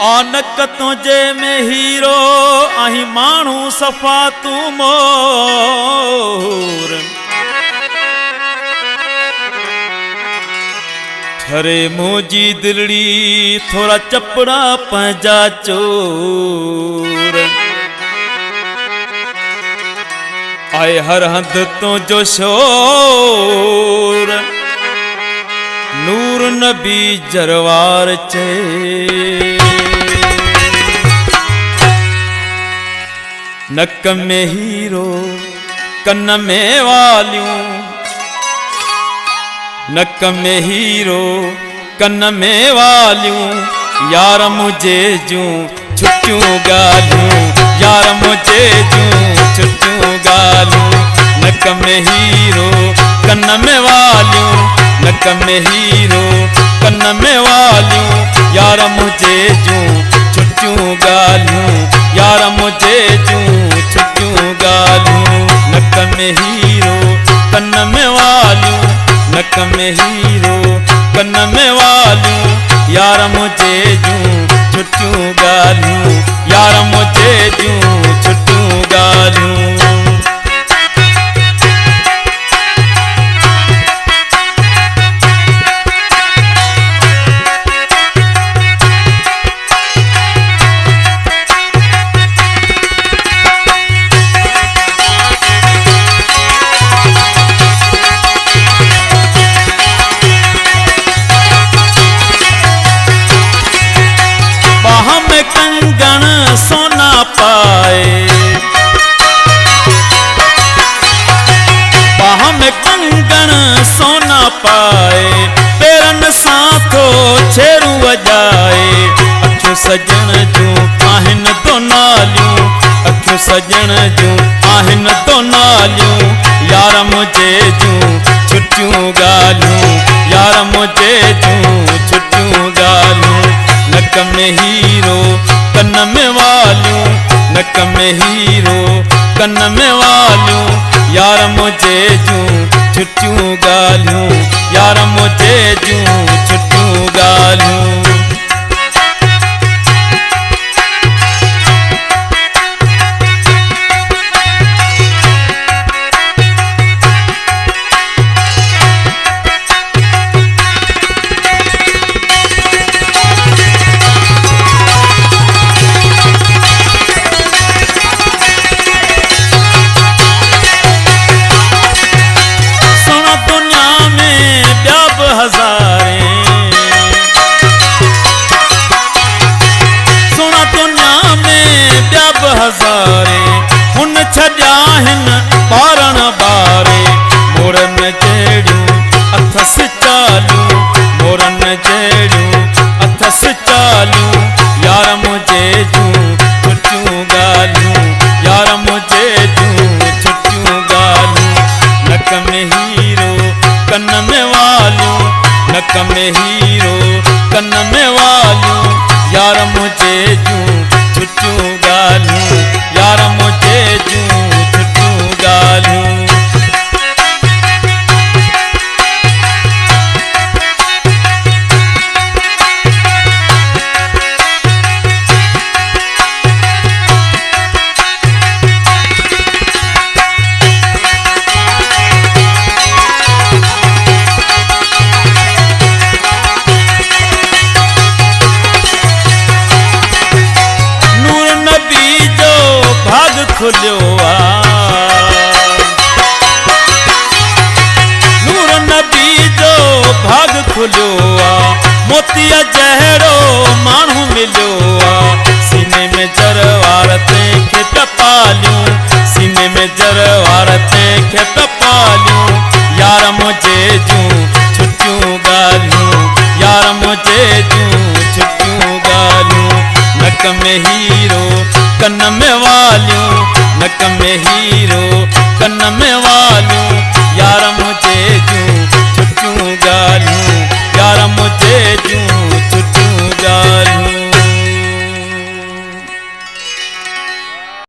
आनक तुझे में हीरो आही मानू सफ़ा तू मोर ठरे मुझी दिलड़ी थोड़ा चपड़ा पंजा चोर आए हर हद तो जो शोर नूर नबी जरवार चे नक में हीरो कन में वालियूं नक में हीरो कन में वालियूं यार मुझे जूं छुट्टियूं गालियूं यार मुझे जूं छुट्टियूं गालियूं नक में हीरो कन में वालियूं नक में हीरो कन में वालियूं यार मुझे जूं छुट्टियूं गालियूं यार मुझे जूं छुट्टियूं गालियूं नक में हीरो कन में वालियूं नक में हीरो कन में वालियूं यार मुझे जूं छुट्टियूं गालियूं यार मुझे जूं छुट्टियूं गालियूं कंगन सोना पाए बाह में कंगन सोना पाए पेरन साथो छेरू वजाए अखियूं सजण जूं आहिन तो नालियूं अखियूं सजण जूं आहिन तो नालियूं यार मुझे जूं छुट्टियूं गालियूं यार मुझे जूं छुट्टियूं गालियूं नक में हीरो कन में वालियूं नक में हीरो कन में वालियूं यार मुझे जूं छुट्टियूं गालियूं यार मुझे जूं छुट्टियूं गालियूं हज़ारे हुन छॾियाहिन ॿारण ॿारे मोरन जहिड़ियूं अथस चालियूं मोरन जहिड़ियूं अथस चालियूं यार मुझे जूं छुट्टियूं ॻाल्हियूं यार मुझे जूं छुट्टियूं ॻाल्हियूं नक में हीरो कन में वालियूं नक में हीरो कन में वालियूं यार मुझे जूं छुट्टियूं गालियूं यार मुझे जूं छुट्टियूं गालियूं खुलियो नूर नबी जो भाग खुलियो मोतीअ जहिड़ो माण्हू मिलियो सीने में जरवार तंहिंखे टपालियूं सीने में जरवार तंहिंखे टपालियूं यार मुझे जूं छुट्टियूं ॻाल्हियूं यार मुझे जूं छुट्टियूं ॻाल्हियूं नक में हीरो कन में वालियूं नक में हीरो कन में वालियूं यार मुझे जूं छुट्टियूं ॻाल्हियूं यार मुझे जूं